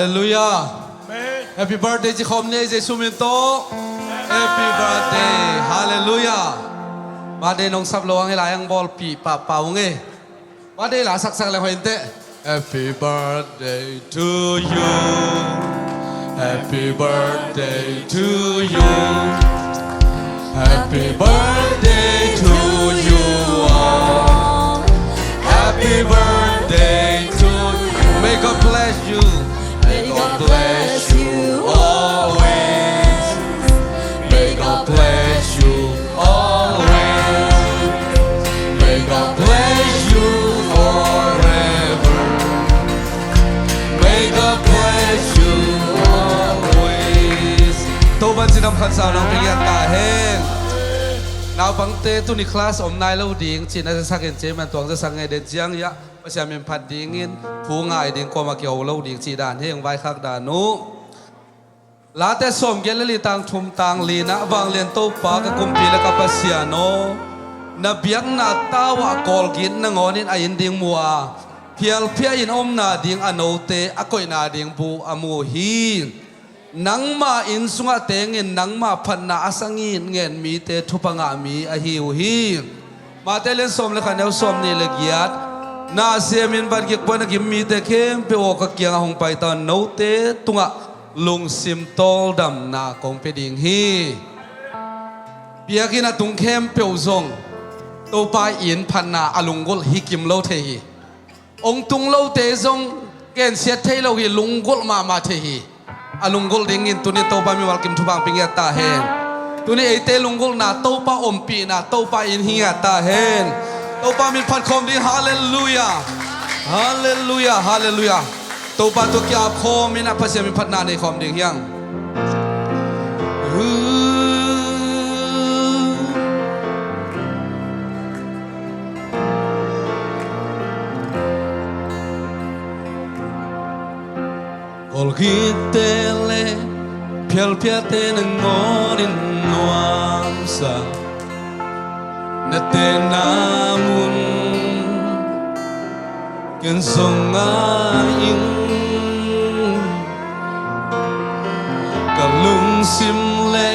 Hallelujah. Happy birthday chị Khom Nê Giê-xu Miên Tô. Happy birthday. Hallelujah. Birthday nong sắp loang lại ang ball pi pa pau nghe. Birthday là sắc sắc là hoan tệ. Happy birthday to you. Happy birthday to you. Happy birthday to you all. Happy birthday to you. May God bless you. May God bless you always. May God bless you always. May God bless you forever. May God bless you always. Tô ban xin khán giả nong bị ta hen. Nào bằng tê tu ni class om nai lâu ding chỉ na sa gen chế man tuang sa sang ngày đến chiang ya. Bây giờ mình phát đi in phú ngài đi qua mà kiểu lâu đi chỉ đàn hay vai khác đàn nụ lá té xóm cái lì tang thum tang lì nã vang liền tàu pa cái công ty là cái pasiano na biếng na tao à call kín na ngon in ai điên mua phiền phiền in na điên ano te à coi na điên bu amu hi nang ma in sunga teng in nang ma phan na asangin ngen mi te thupanga mi a hiu hi ma te len xóm le khaneu xóm ni le giat na semin ban ki pon ki mi te kem pe o ka kyang hong pai ta no te tunga lung sim tol dam na kong pe ding hi pia ki na tung kem pe zong to pa in phan na alung gol hi kim lo the hi ong tung lo te zong ken set thei lo hi lung gol ma the hi alung gol ding in tu ni to pa mi wal kim thu bang ping ya ta hen tu ni e te lung gol na to pa om pi na to pa in hi ya ta hen Tô pa min phát khom đi hallelujah hallelujah hallelujah Tô pa tu kia khom min apa sia min phát na nei khom ding hiang Ol gitele pial piate ngonin nuam sa na tenamun ken songaing kalung simle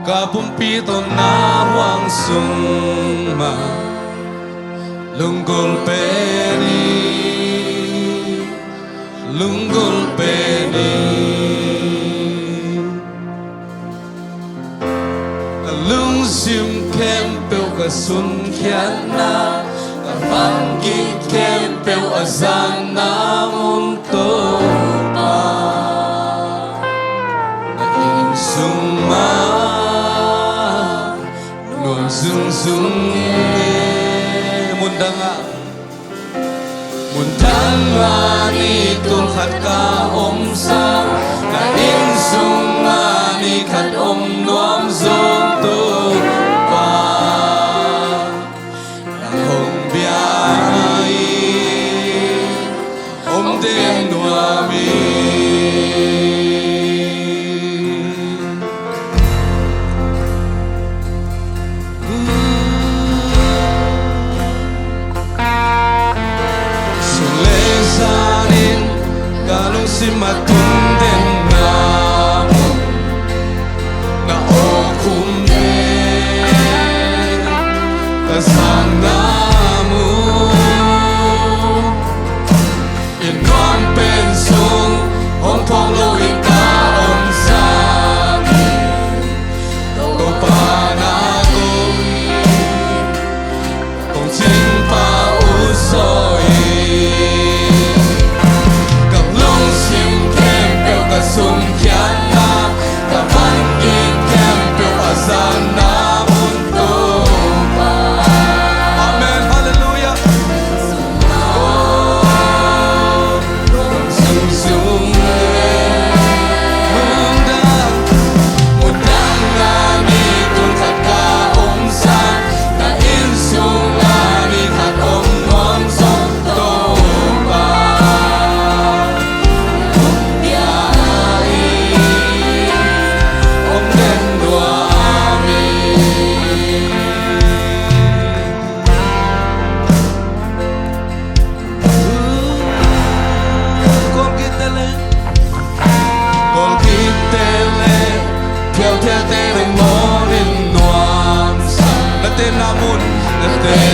kapumpito na huang sungma lunggol peni lung sim kem peu ka sun khian na ka van gi kem peu azan na mun to pa na in sung ma nun sung sung mundanga ni tul khat ka om sa na in sung ma ni khat om nuam zong tu pa nang hong biai om den nuami sulesanin kalung simatun den na Kasanamu in non pensung hong thong lo in ka om sami to pa na kong chin pa usoi kang long sim kem peu ka sum kian na ka van ki kem peu azan na mun to pa Kau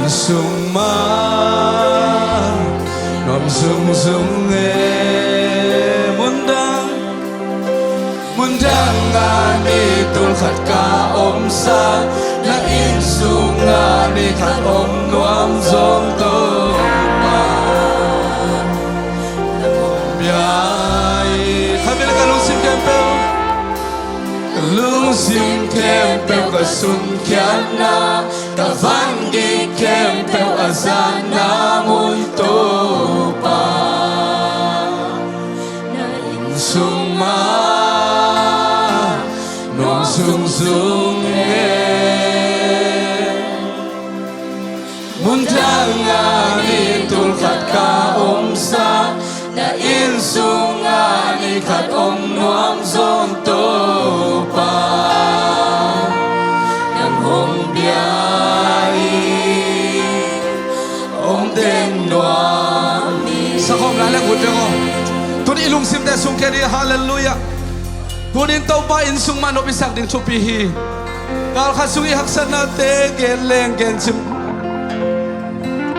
sung ma nom sung sung e mundang ngani tul khat ka om sa na in sung ngani khat om nuam zong to ma biai khamil ka lung sim kempel ka sun kyan na ka van gi kempel azana mun to pa sung ma nong sung sung mun thang ani tul khat ka om sa na in sung ani khat om nuam zong to pa nang hong biai om den nuam ni sa khom la lang hut ko tun ilung sim te sung ke ni hallelujah tunin tau pa in sung man opisak ding chupi hi kal kha sung i haksan na te gen leng gen sim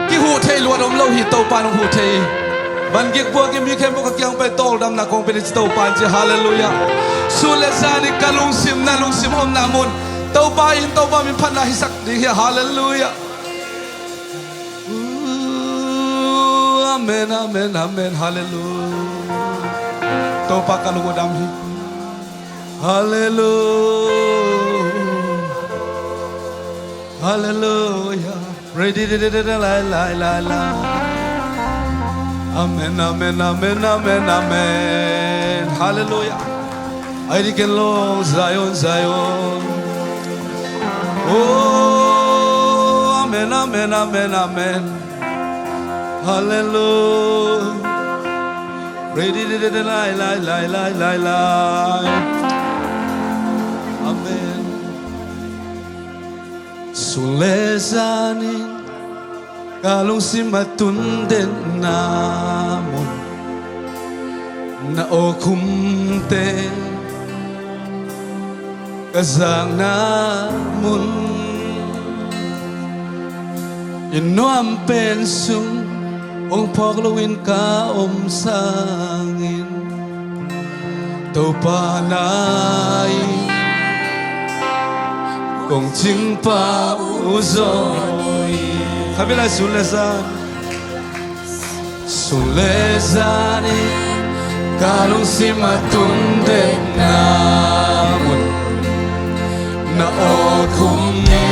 ki hu thei luan om lo hi tau pa nong hu thei ban gik bua ki mi khem ko kyang pe tol dam na kong pe tau pan chi hallelujah sule sani kalung sim na lung sim om na mun tau pa min phan na hi sak ding hi hallelujah amen amen amen hallelujah tau pa kalung dam hi hallelujah hallelujah ready la amen amen amen amen amen hallelujah I can long Zion Zion oh amen amen amen amen hallelujah ready la amen sulesanin kalung simatun den namon na okumte kazang namun inuam pensung ong pagluin ka om sangin tau panay kong ching pa uzoy kabila sulezani kalung simatun den namun na okumte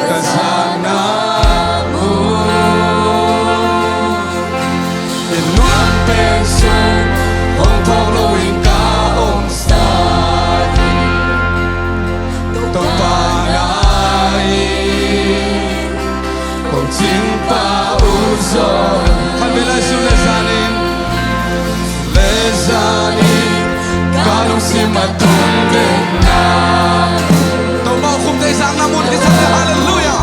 kasana mo inuan penso ong pagluin ka ong stadi topanay kong chingpa uzon kabila sulezanin kalung simatun den namun tau mau kum tay sang namun kita hallelujah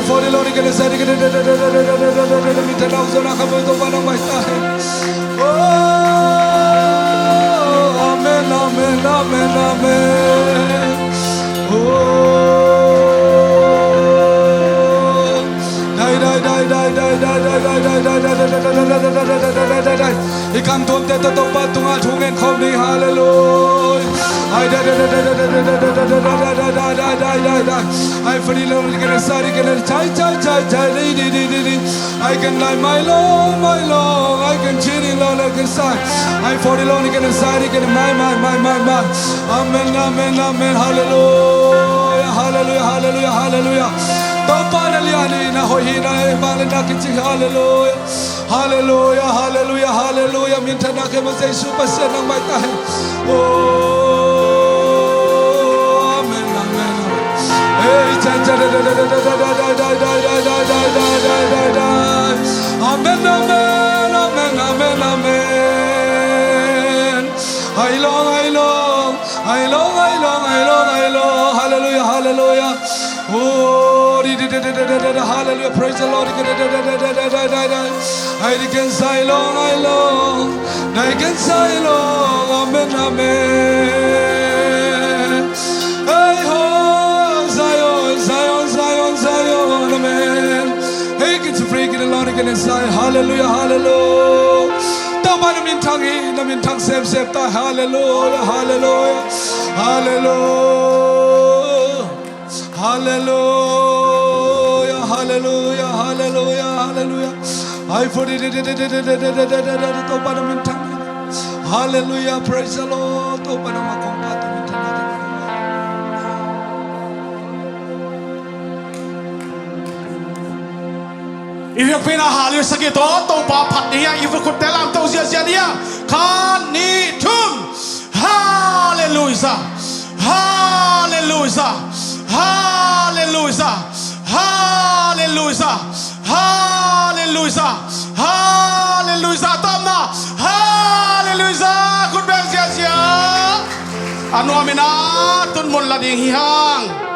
For the Lord, get a set, get a thousand, I come with the one of my time. Oh, amen, amen, amen, amen. Oh, die, die, die, die, die, die, die, die. He can't do that, but to my tongue and call me hallelujah. I feel the Lord get a side, get a tight. I can lie my long, I can chill in all like a side. I feel the Lord get a side, get my. Amen, amen, amen, hallelujah, hallelujah, hallelujah, hallelujah. Hallelujah, hallelujah, hallelujah, hallelujah. Mintana ke masay super siya ng may tayo. Oh, amen, amen. Hey, amen, amen, amen, amen, amen. I long, hallelujah, hallelujah. Oh, hallelujah, praise the Lord. I can say long, I can say long, amen, amen. Hey ho, Zion, Zion, Zion, Zion, amen. Hey, get to freak in the Lord again and say hallelujah, hallelujah. Don't mind them in tongue, same, hallelujah, hallelujah, hallelujah, hallelujah, hallelujah, hallelujah, hallelujah. I put it in hallelujah, praise the Lord. If you pay a hallelujah, say it all. Don't pop here. If you could tell them, those years, hallelujah, hallelujah, hallelujah, hallelujah, hallelujah, hallelujah. Tomna, hallelujah. Good bell, yes, yeah. Anu amina tun mun lading hihang.